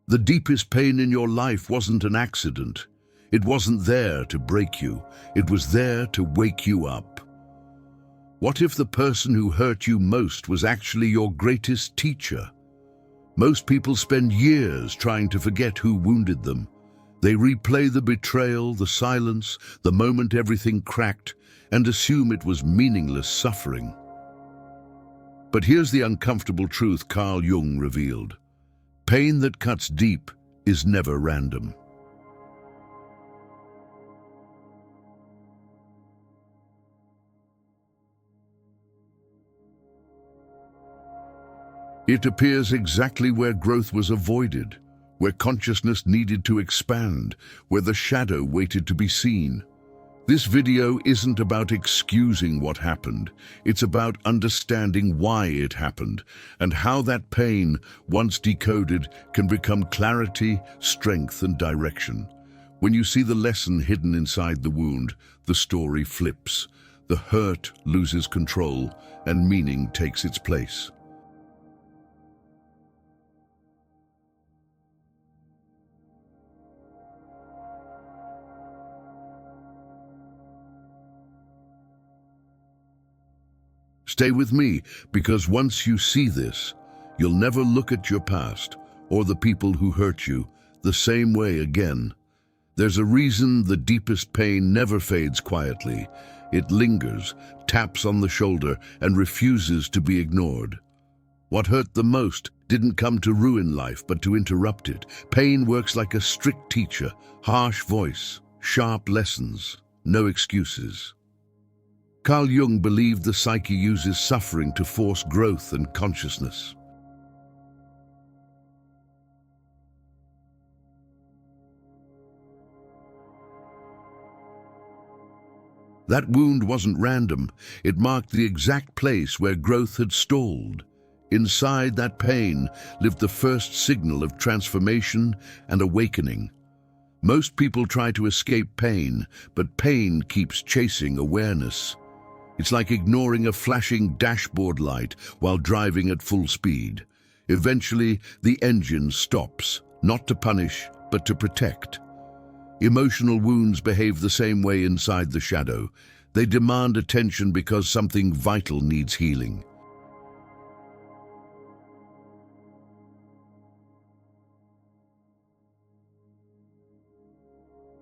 The deepest pain in your life wasn't an accident. It wasn't there to break you. It was there to wake you up. What if the person who hurt you most was actually your greatest teacher? Most people spend years trying to forget who wounded them. They replay the betrayal, the silence, the moment everything cracked, and assume it was meaningless suffering. But here's the uncomfortable truth Carl Jung revealed. Pain that cuts deep is never random. It appears exactly where growth was avoided, where consciousness needed to expand, where the shadow waited to be seen. This video isn't about excusing what happened. It's about understanding why it happened and how that pain, once decoded, can become clarity, strength, and direction. When you see the lesson hidden inside the wound, the story flips. The hurt loses control and meaning takes its place. Stay with me, because once you see this, you'll never look at your past or the people who hurt you the same way again. There's a reason the deepest pain never fades quietly. It lingers, taps on the shoulder, and refuses to be ignored. What hurt the most didn't come to ruin life, but to interrupt it. Pain works like a strict teacher, harsh voice, sharp lessons, no excuses. Carl Jung believed the psyche uses suffering to force growth and consciousness. That wound wasn't random. It marked the exact place where growth had stalled. Inside that pain lived the first signal of transformation and awakening. Most people try to escape pain, but pain keeps chasing awareness. It's like ignoring a flashing dashboard light while driving at full speed. Eventually, the engine stops, not to punish, but to protect. Emotional wounds behave the same way inside the shadow. They demand attention because something vital needs healing.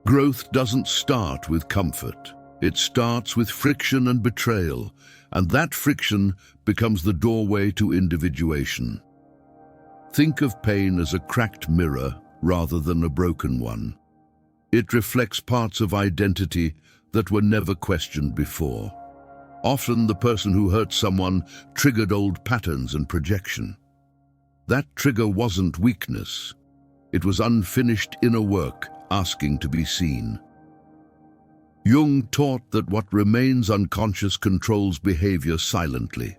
Growth doesn't start with comfort. It starts with friction and betrayal, and that friction becomes the doorway to individuation. Think of pain as a cracked mirror rather than a broken one. It reflects parts of identity that were never questioned before. Often the person who hurt someone triggered old patterns and projection. That trigger wasn't weakness. It was unfinished inner work asking to be seen. Jung taught that what remains unconscious controls behavior silently.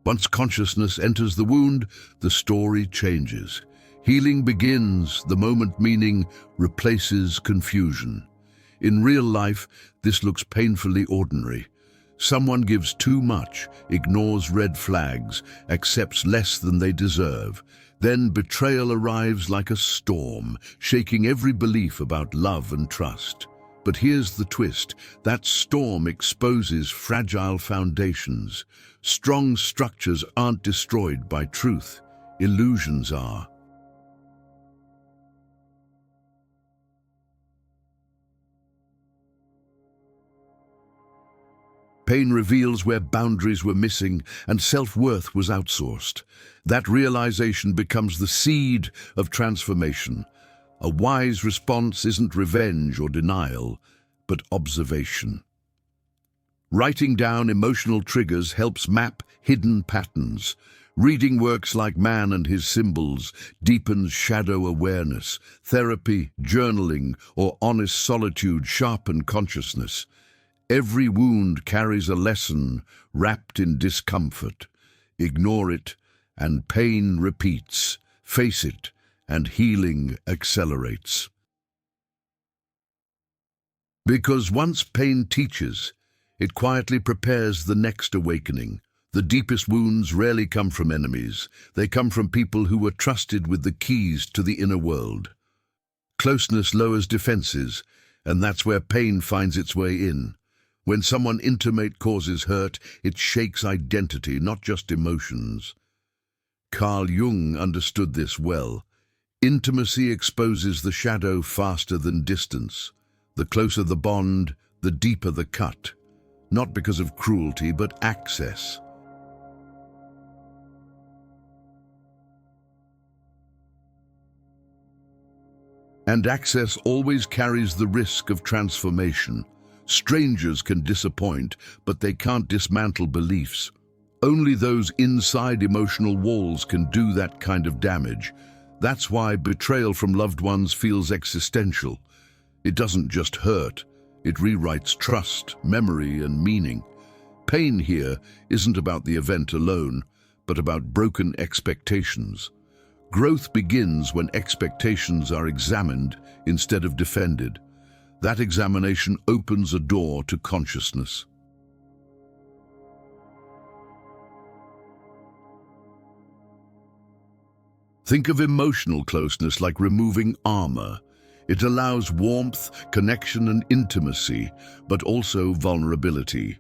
Once consciousness enters the wound, the story changes. Healing begins the moment meaning replaces confusion. In real life, this looks painfully ordinary. Someone gives too much, ignores red flags, accepts less than they deserve. Then betrayal arrives like a storm, shaking every belief about love and trust. But here's the twist. That storm exposes fragile foundations. Strong structures aren't destroyed by truth. Illusions are. Pain reveals where boundaries were missing and self-worth was outsourced. That realization becomes the seed of transformation. A wise response isn't revenge or denial, but observation. Writing down emotional triggers helps map hidden patterns. Reading works like Man and His Symbols deepens shadow awareness. Therapy, journaling, or honest solitude sharpen consciousness. Every wound carries a lesson wrapped in discomfort. Ignore it, and pain repeats. Face it, and healing accelerates. Because once pain teaches, it quietly prepares the next awakening, The deepest wounds rarely come from enemies. They come from people who were trusted with the keys to the inner world. Closeness lowers defenses, and that's where pain finds its way in. When someone intimate causes hurt, it shakes identity, not just emotions. Carl Jung understood this well. Intimacy exposes the shadow faster than distance. The closer the bond, the deeper the cut. Not because of cruelty, but access. And access always carries the risk of transformation. Strangers can disappoint, but they can't dismantle beliefs. Only those inside emotional walls can do that kind of damage. That's why betrayal from loved ones feels existential. It doesn't just hurt, it rewrites trust, memory, and meaning. Pain here isn't about the event alone, but about broken expectations. Growth begins when expectations are examined instead of defended. That examination opens a door to consciousness. Think of emotional closeness like removing armor. It allows warmth, connection, and intimacy, but also vulnerability.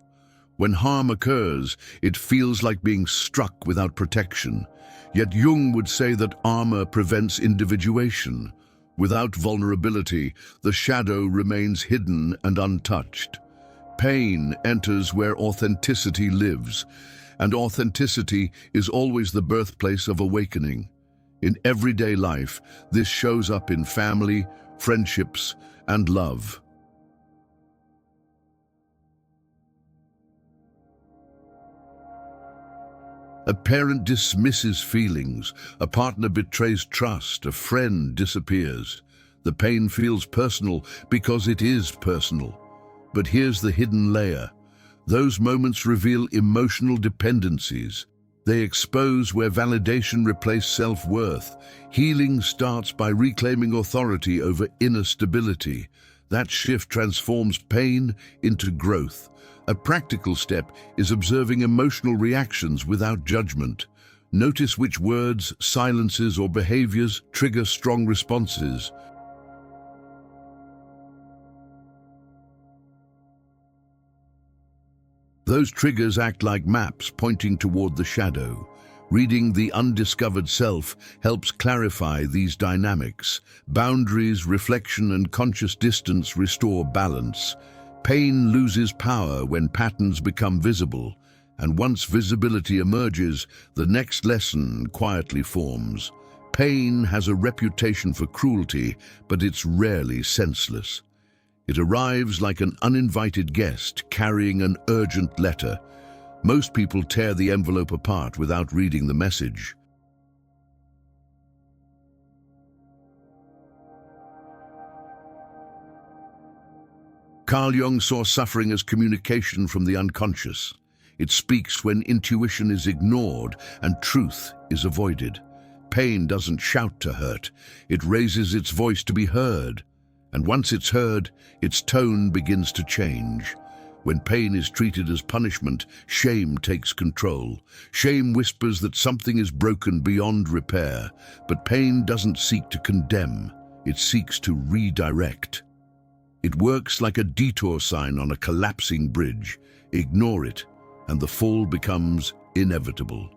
When harm occurs, it feels like being struck without protection. Yet Jung would say that armor prevents individuation. Without vulnerability, the shadow remains hidden and untouched. Pain enters where authenticity lives, and authenticity is always the birthplace of awakening. In everyday life, this shows up in family, friendships, and love. A parent dismisses feelings, a partner betrays trust, a friend disappears. The pain feels personal because it is personal. But here's the hidden layer. Those moments reveal emotional dependencies. They expose where validation replaced self-worth. Healing starts by reclaiming authority over inner stability. That shift transforms pain into growth. A practical step is observing emotional reactions without judgment. Notice which words, silences, or behaviors trigger strong responses. Those triggers act like maps pointing toward the shadow. Reading The Undiscovered Self helps clarify these dynamics. Boundaries, reflection, and conscious distance restore balance. Pain loses power when patterns become visible, and once visibility emerges, the next lesson quietly forms. Pain has a reputation for cruelty, but it's rarely senseless. It arrives like an uninvited guest carrying an urgent letter. Most people tear the envelope apart without reading the message. Carl Jung saw suffering as communication from the unconscious. It speaks when intuition is ignored and truth is avoided. Pain doesn't shout to hurt. It raises its voice to be heard. And once it's heard, its tone begins to change. When pain is treated as punishment, shame takes control. Shame whispers that something is broken beyond repair. But pain doesn't seek to condemn. It seeks to redirect. It works like a detour sign on a collapsing bridge. Ignore it, and the fall becomes inevitable.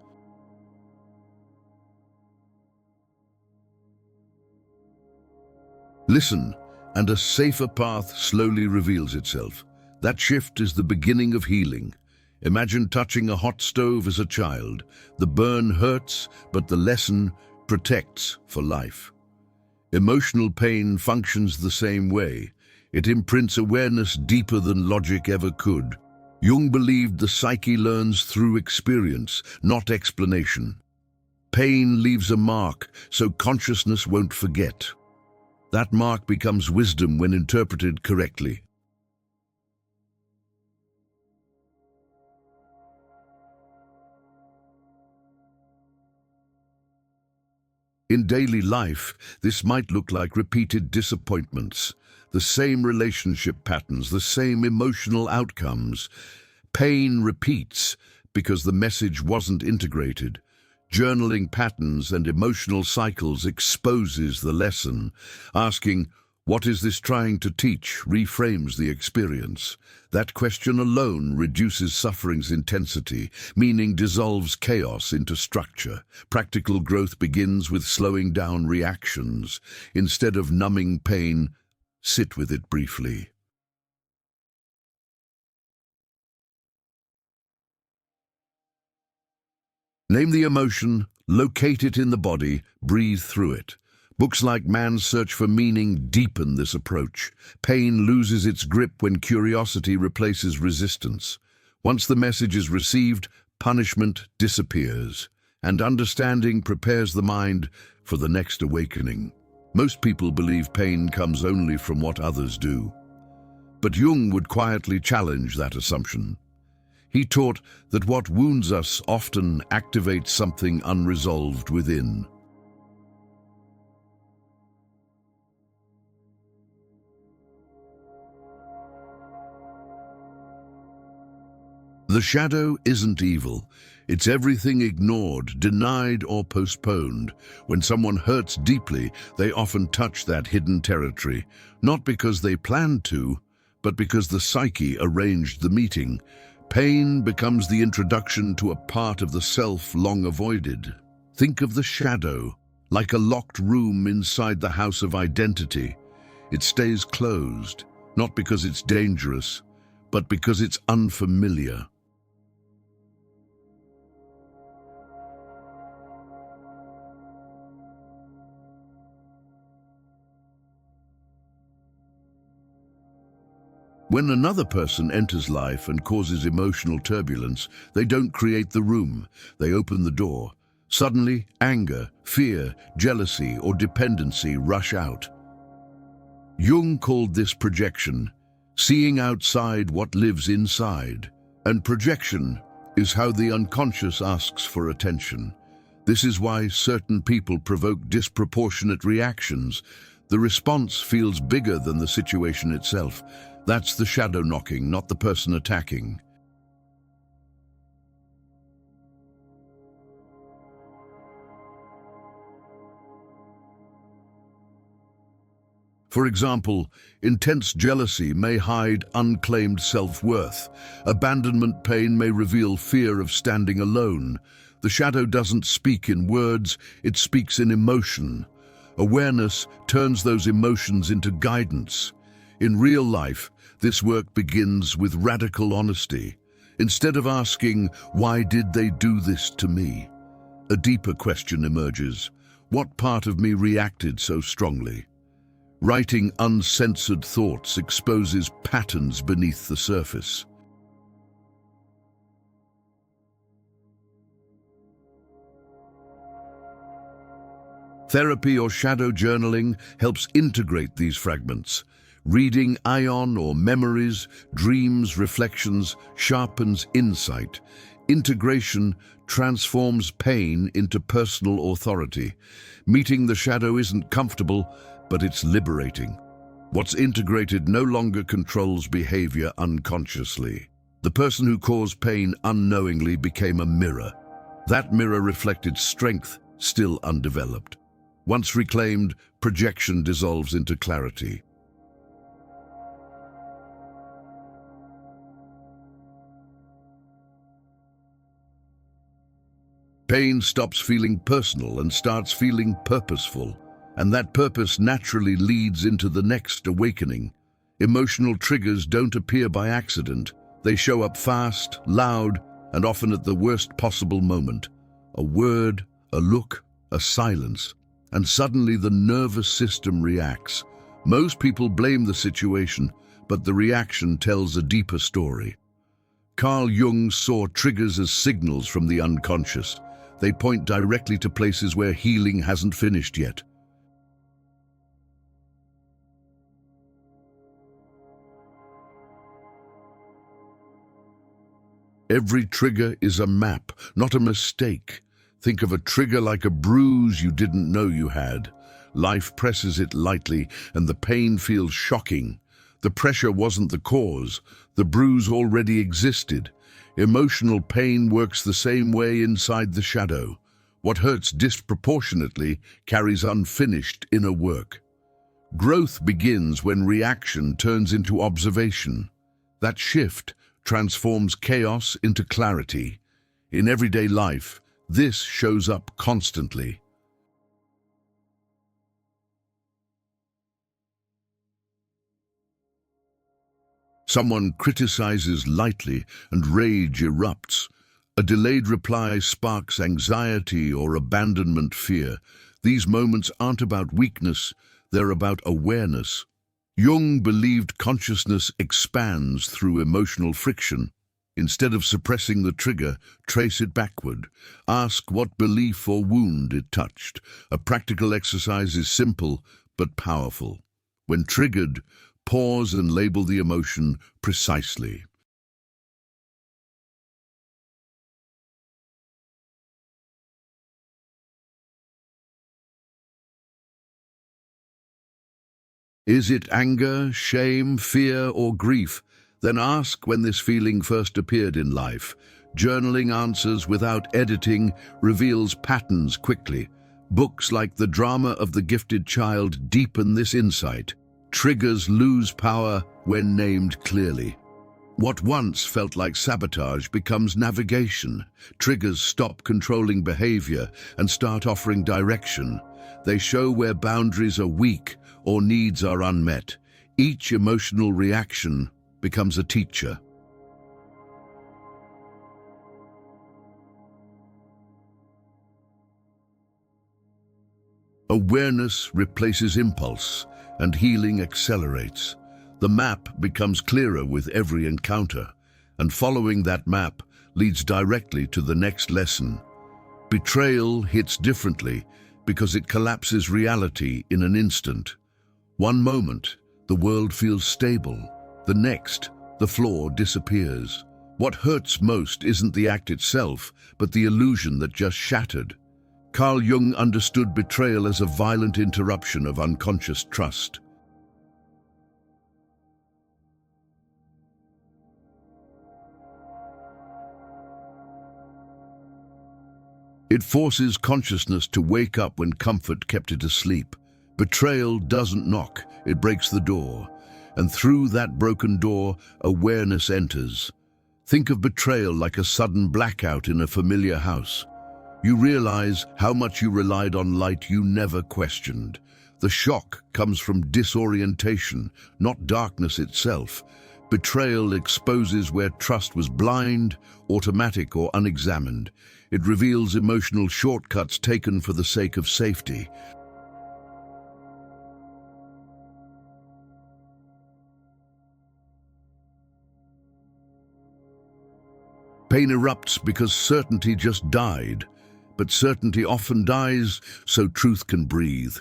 Listen, and a safer path slowly reveals itself. That shift is the beginning of healing. Imagine touching a hot stove as a child. The burn hurts, but the lesson protects for life. Emotional pain functions the same way. It imprints awareness deeper than logic ever could. Jung believed the psyche learns through experience, not explanation. Pain leaves a mark, so consciousness won't forget. That mark becomes wisdom when interpreted correctly. In daily life, this might look like repeated disappointments, the same relationship patterns, the same emotional outcomes. Pain repeats, because the message wasn't integrated. Journaling patterns and emotional cycles exposes the lesson. Asking, "What is this trying to teach?" reframes the experience. That question alone reduces suffering's intensity, meaning dissolves chaos into structure. Practical growth begins with slowing down reactions. Instead of numbing pain, sit with it briefly. Name the emotion, locate it in the body, breathe through it. Books like Man's Search for Meaning deepen this approach. Pain loses its grip when curiosity replaces resistance. Once the message is received, punishment disappears, and understanding prepares the mind for the next awakening. Most people believe pain comes only from what others do. But Jung would quietly challenge that assumption. He taught that what wounds us often activates something unresolved within. The shadow isn't evil. It's everything ignored, denied, or postponed. When someone hurts deeply, they often touch that hidden territory, not because they planned to, but because the psyche arranged the meeting. Pain becomes the introduction to a part of the self long avoided. Think of the shadow, like a locked room inside the house of identity. It stays closed, not because it's dangerous, but because it's unfamiliar. When another person enters life and causes emotional turbulence, they don't create the room, they open the door. Suddenly, anger, fear, jealousy, or dependency rush out. Jung called this projection, seeing outside what lives inside. And projection is how the unconscious asks for attention. This is why certain people provoke disproportionate reactions. The response feels bigger than the situation itself. That's the shadow knocking, not the person attacking. For example, intense jealousy may hide unclaimed self-worth. Abandonment pain may reveal fear of standing alone. The shadow doesn't speak in words, it speaks in emotion. Awareness turns those emotions into guidance. In real life, this work begins with radical honesty. Instead of asking, "Why did they do this to me?" a deeper question emerges. What part of me reacted so strongly? Writing uncensored thoughts exposes patterns beneath the surface. Therapy or shadow journaling helps integrate these fragments. Reading ion or memories, dreams, reflections sharpens insight. Integration transforms pain into personal authority. Meeting the shadow isn't comfortable, but it's liberating. What's integrated no longer controls behavior unconsciously. The person who caused pain unknowingly became a mirror. That mirror reflected strength, still undeveloped. Once reclaimed, projection dissolves into clarity. Pain stops feeling personal and starts feeling purposeful, and that purpose naturally leads into the next awakening. Emotional triggers don't appear by accident. They show up fast, loud, and often at the worst possible moment. A word, a look, a silence, and suddenly the nervous system reacts. Most people blame the situation, but the reaction tells a deeper story. Carl Jung saw triggers as signals from the unconscious. They point directly to places where healing hasn't finished yet. Every trigger is a map, not a mistake. Think of a trigger like a bruise you didn't know you had. Life presses it lightly, and the pain feels shocking. The pressure wasn't the cause. The bruise already existed. Emotional pain works the same way inside the shadow. What hurts disproportionately carries unfinished inner work. Growth begins when reaction turns into observation. That shift transforms chaos into clarity. In everyday life, this shows up constantly. Someone criticizes lightly and rage erupts. A delayed reply sparks anxiety or abandonment fear. These moments aren't about weakness, they're about awareness. Jung believed consciousness expands through emotional friction. Instead of suppressing the trigger, trace it backward. Ask what belief or wound it touched. A practical exercise is simple but powerful. When triggered, pause and label the emotion precisely. Is it anger, shame, fear, or grief? Then ask when this feeling first appeared in life. Journaling answers without editing reveals patterns quickly. Books like The Drama of the Gifted Child deepen this insight. Triggers lose power when named clearly. What once felt like sabotage becomes navigation. Triggers stop controlling behavior and start offering direction. They show where boundaries are weak or needs are unmet. Each emotional reaction becomes a teacher. Awareness replaces impulse, and healing accelerates. The map becomes clearer with every encounter, and following that map leads directly to the next lesson. Betrayal hits differently because it collapses reality in an instant. One moment, the world feels stable. The next, the flaw disappears. What hurts most isn't the act itself, but the illusion that just shattered. Carl Jung understood betrayal as a violent interruption of unconscious trust. It forces consciousness to wake up when comfort kept it asleep. Betrayal doesn't knock, it breaks the door. And through that broken door, awareness enters. Think of betrayal like a sudden blackout in a familiar house. You realize how much you relied on light you never questioned. The shock comes from disorientation, not darkness itself. Betrayal exposes where trust was blind, automatic, or unexamined. It reveals emotional shortcuts taken for the sake of safety. Pain erupts because certainty just died, but certainty often dies so truth can breathe.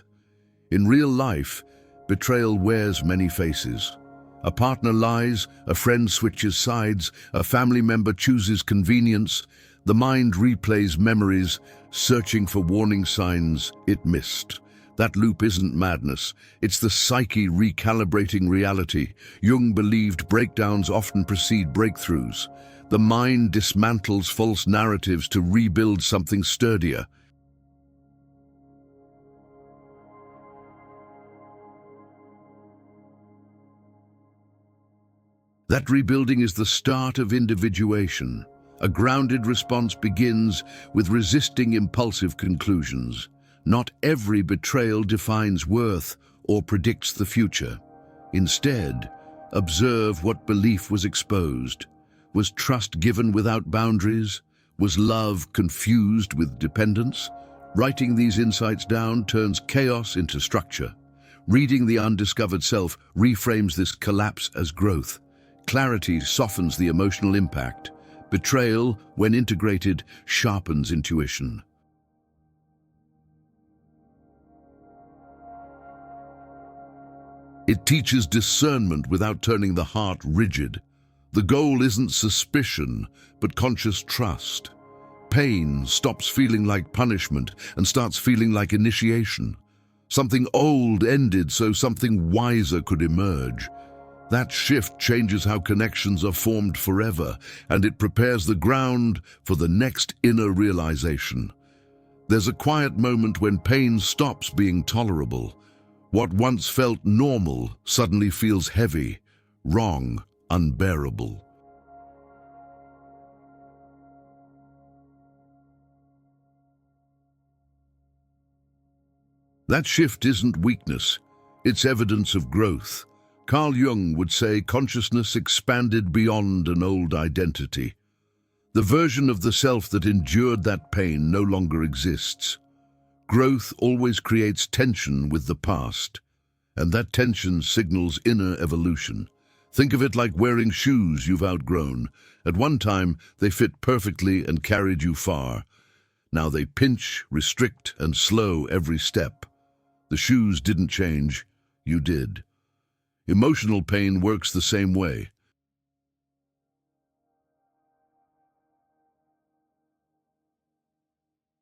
In real life, betrayal wears many faces. A partner lies, a friend switches sides, a family member chooses convenience. The mind replays memories, searching for warning signs it missed. That loop isn't madness, it's the psyche recalibrating reality. Jung believed breakdowns often precede breakthroughs. The mind dismantles false narratives to rebuild something sturdier. That rebuilding is the start of individuation. A grounded response begins with resisting impulsive conclusions. Not every betrayal defines worth or predicts the future. Instead, observe what belief was exposed. Was trust given without boundaries? Was love confused with dependence? Writing these insights down turns chaos into structure. Reading the undiscovered self reframes this collapse as growth. Clarity softens the emotional impact. Betrayal, when integrated, sharpens intuition. It teaches discernment without turning the heart rigid. The goal isn't suspicion, but conscious trust. Pain stops feeling like punishment and starts feeling like initiation. Something old ended so something wiser could emerge. That shift changes how connections are formed forever, and it prepares the ground for the next inner realization. There's a quiet moment when pain stops being tolerable. What once felt normal suddenly feels heavy, wrong, unbearable. That shift isn't weakness, it's evidence of growth. Carl Jung would say consciousness expanded beyond an old identity. The version of the self that endured that pain no longer exists. Growth always creates tension with the past, and that tension signals inner evolution. Think of it like wearing shoes you've outgrown. At one time, they fit perfectly and carried you far. Now they pinch, restrict, and slow every step. The shoes didn't change, you did. Emotional pain works the same way.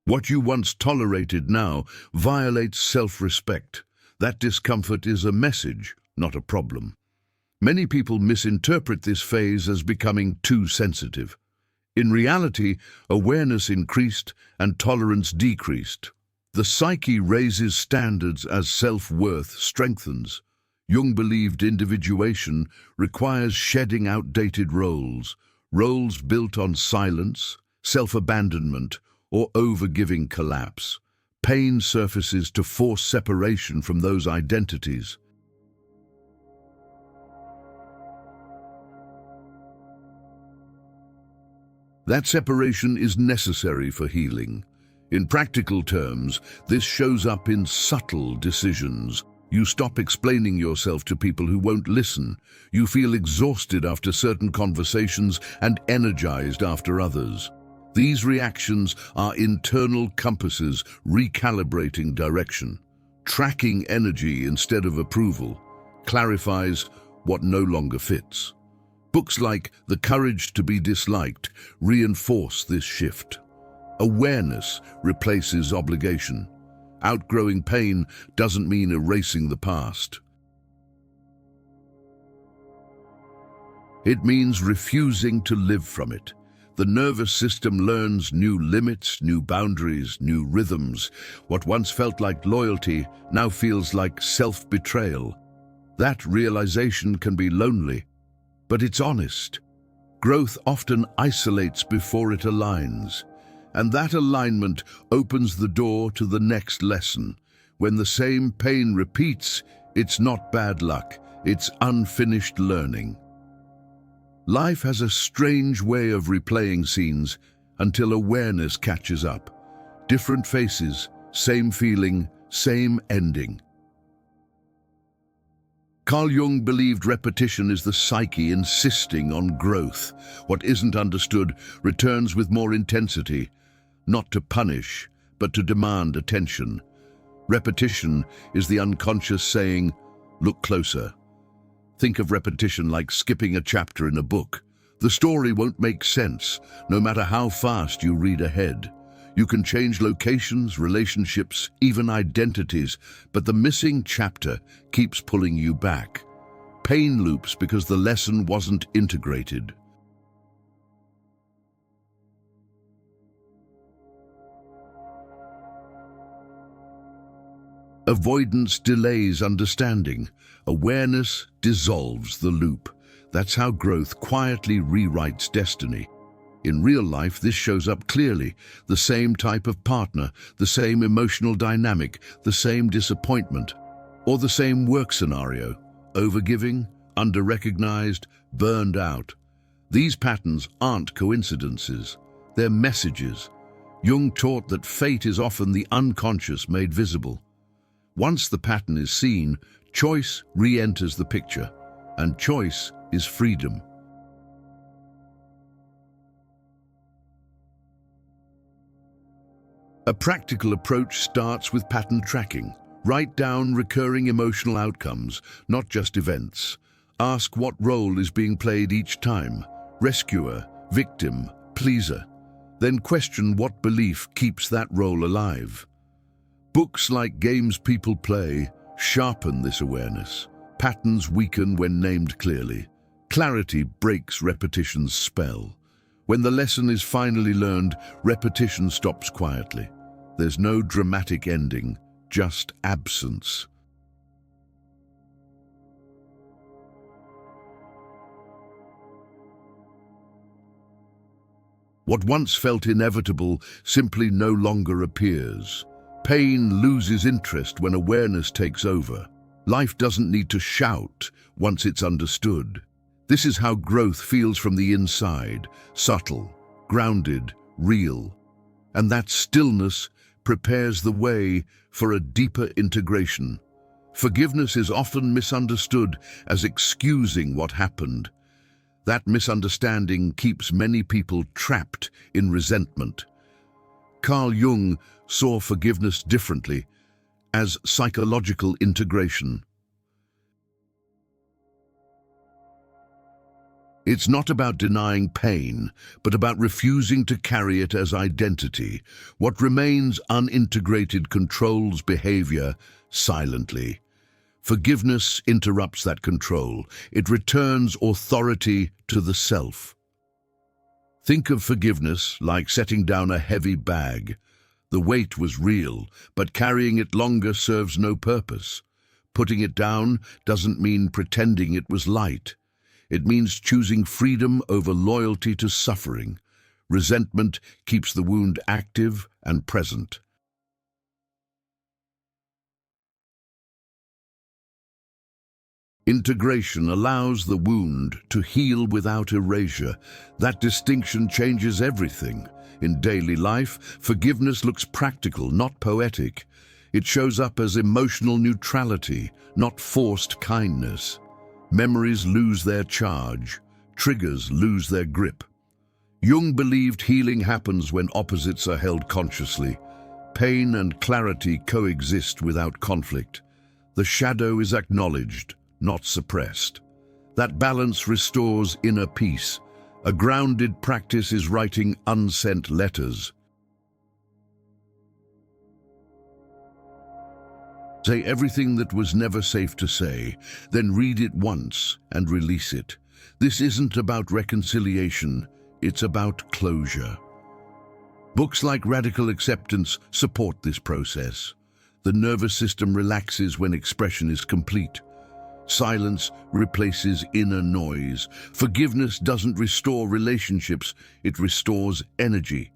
What you once tolerated now violates self-respect. That discomfort is a message, not a problem. Many people misinterpret this phase as becoming too sensitive. In reality, awareness increased and tolerance decreased. The psyche raises standards as self-worth strengthens. Jung believed individuation requires shedding outdated roles built on silence, self-abandonment, or overgiving collapse. Pain surfaces to force separation from those identities. That separation is necessary for healing. In practical terms, this shows up in subtle decisions. You stop explaining yourself to people who won't listen. You feel exhausted after certain conversations and energized after others. These reactions are internal compasses recalibrating direction. Tracking energy instead of approval clarifies what no longer fits. Books like The Courage to be Disliked reinforce this shift. Awareness replaces obligation. Outgrowing pain doesn't mean erasing the past. It means refusing to live from it. The nervous system learns new limits, new boundaries, new rhythms. What once felt like loyalty now feels like self-betrayal. That realization can be lonely, but it's honest. Growth often isolates before it aligns. And that alignment opens the door to the next lesson. When the same pain repeats, it's not bad luck, it's unfinished learning. Life has a strange way of replaying scenes until awareness catches up. Different faces, same feeling, same ending. Carl Jung believed repetition is the psyche insisting on growth. What isn't understood returns with more intensity. Not to punish, but to demand attention. Repetition is the unconscious saying, look closer. Think of repetition like skipping a chapter in a book. The story won't make sense, no matter how fast you read ahead. You can change locations, relationships, even identities, but the missing chapter keeps pulling you back. Pain loops because the lesson wasn't integrated. Avoidance delays understanding. Awareness dissolves the loop. That's how growth quietly rewrites destiny. In real life, this shows up clearly. The same type of partner, the same emotional dynamic, the same disappointment, or the same work scenario. Overgiving, under-recognized, burned out. These patterns aren't coincidences. They're messages. Jung taught that fate is often the unconscious made visible. Once the pattern is seen, choice re-enters the picture, and choice is freedom. A practical approach starts with pattern tracking. Write down recurring emotional outcomes, not just events. Ask what role is being played each time: rescuer, victim, pleaser. Then question what belief keeps that role alive. Books like Games People Play sharpen this awareness. Patterns weaken when named clearly. Clarity breaks repetition's spell. When the lesson is finally learned, repetition stops quietly. There's no dramatic ending, just absence. What once felt inevitable simply no longer appears. Pain loses interest when awareness takes over. Life doesn't need to shout once it's understood. This is how growth feels from the inside, subtle, grounded, real. And that stillness prepares the way for a deeper integration. Forgiveness is often misunderstood as excusing what happened. That misunderstanding keeps many people trapped in resentment. Carl Jung saw forgiveness differently, as psychological integration. It's not about denying pain, but about refusing to carry it as identity. What remains unintegrated controls behavior silently. Forgiveness interrupts that control. It returns authority to the self. Think of forgiveness like setting down a heavy bag. The weight was real, but carrying it longer serves no purpose. Putting it down doesn't mean pretending it was light. It means choosing freedom over loyalty to suffering. Resentment keeps the wound active and present. Integration allows the wound to heal without erasure. That distinction changes everything. In daily life, forgiveness looks practical, not poetic. It shows up as emotional neutrality, not forced kindness. Memories lose their charge. Triggers lose their grip. Jung believed healing happens when opposites are held consciously. Pain and clarity coexist without conflict. The shadow is acknowledged, not suppressed. That balance restores inner peace. A grounded practice is writing unsent letters. Say everything that was never safe to say, then read it once and release it. This isn't about reconciliation, it's about closure. Books like Radical Acceptance support this process. The nervous system relaxes when expression is complete. Silence replaces inner noise. Forgiveness doesn't restore relationships, it restores energy.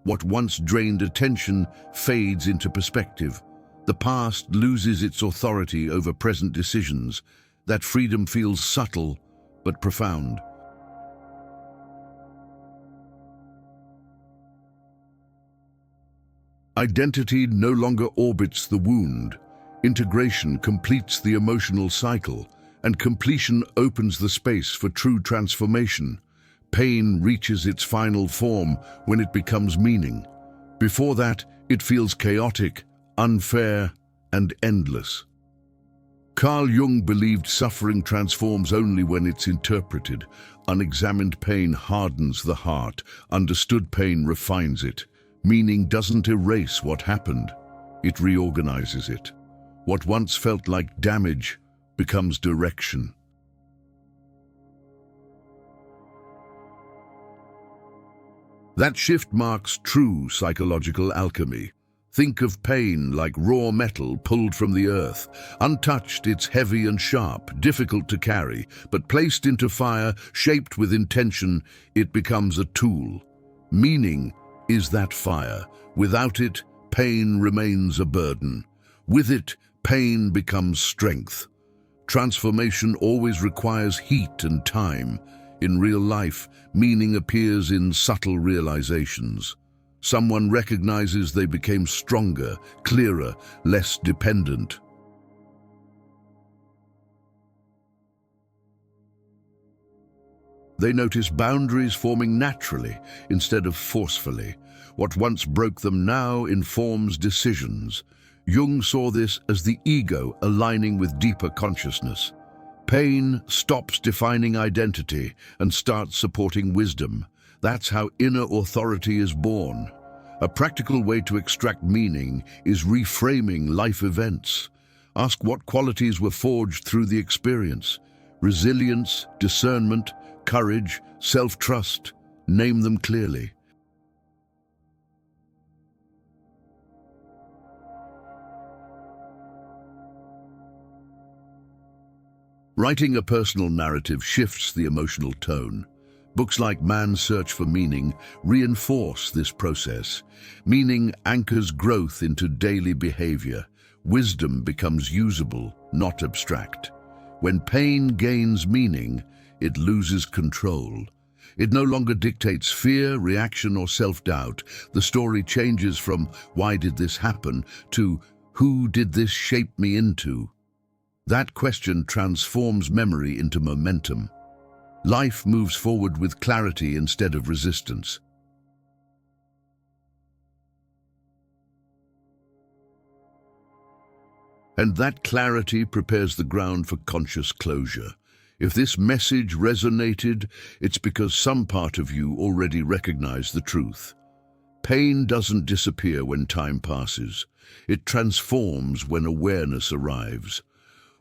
What once drained attention fades into perspective. The past loses its authority over present decisions. That freedom feels subtle but profound. Identity no longer orbits the wound. Integration completes the emotional cycle, and completion opens the space for true transformation. Pain reaches its final form when it becomes meaning. Before that, it feels chaotic, unfair, and endless. Carl Jung believed suffering transforms only when it's interpreted. Unexamined pain hardens the heart. Understood pain refines it. Meaning doesn't erase what happened. It reorganizes it. What once felt like damage becomes direction. That shift marks true psychological alchemy. Think of pain like raw metal pulled from the earth. Untouched, it's heavy and sharp, difficult to carry, but placed into fire, shaped with intention, it becomes a tool. Meaning is that fire. Without it, pain remains a burden. With it, pain becomes strength. Transformation always requires heat and time. In real life, meaning appears in subtle realizations. Someone recognizes they became stronger, clearer, less dependent. They notice boundaries forming naturally instead of forcefully. What once broke them now informs decisions. Jung saw this as the ego aligning with deeper consciousness. Pain stops defining identity and starts supporting wisdom. That's how inner authority is born. A practical way to extract meaning is reframing life events. Ask what qualities were forged through the experience. Resilience, discernment, courage, self-trust. Name them clearly. Writing a personal narrative shifts the emotional tone. Books like Man's Search for Meaning reinforce this process. Meaning anchors growth into daily behavior. Wisdom becomes usable, not abstract. When pain gains meaning, it loses control. It no longer dictates fear, reaction, or self-doubt. The story changes from "why did this happen" to "who did this shape me into?" That question transforms memory into momentum. Life moves forward with clarity instead of resistance. And that clarity prepares the ground for conscious closure. If this message resonated, it's because some part of you already recognized the truth. Pain doesn't disappear when time passes. It transforms when awareness arrives.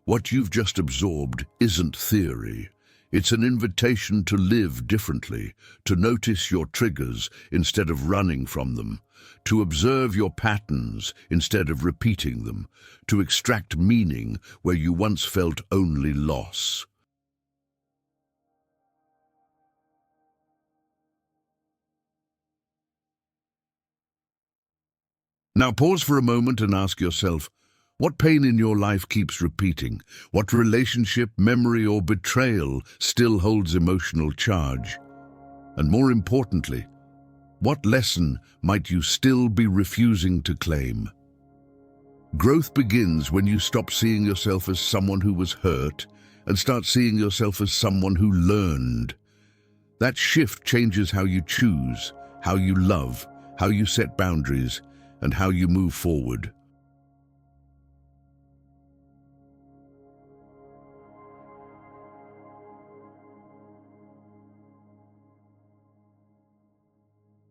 What you've just absorbed isn't theory. It's an invitation to live differently, to notice your triggers instead of running from them, to observe your patterns instead of repeating them, to extract meaning where you once felt only loss. Now pause for a moment and ask yourself, what pain in your life keeps repeating? What relationship, memory, or betrayal still holds emotional charge? And more importantly, what lesson might you still be refusing to claim? Growth begins when you stop seeing yourself as someone who was hurt and start seeing yourself as someone who learned. That shift changes how you choose, how you love, how you set boundaries, and how you move forward.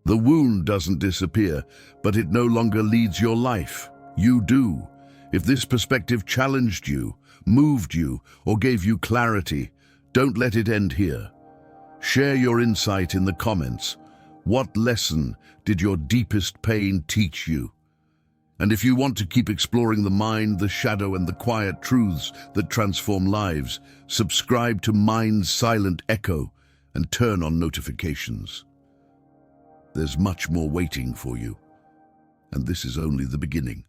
The wound doesn't disappear, but it no longer leads your life. You do. If this perspective challenged you, moved you, or gave you clarity, don't let it end here. Share your insight in the comments. What lesson did your deepest pain teach you? And if you want to keep exploring the mind, the shadow, and the quiet truths that transform lives, subscribe to Mind's Silent Echo and turn on notifications. There's much more waiting for you, and this is only the beginning.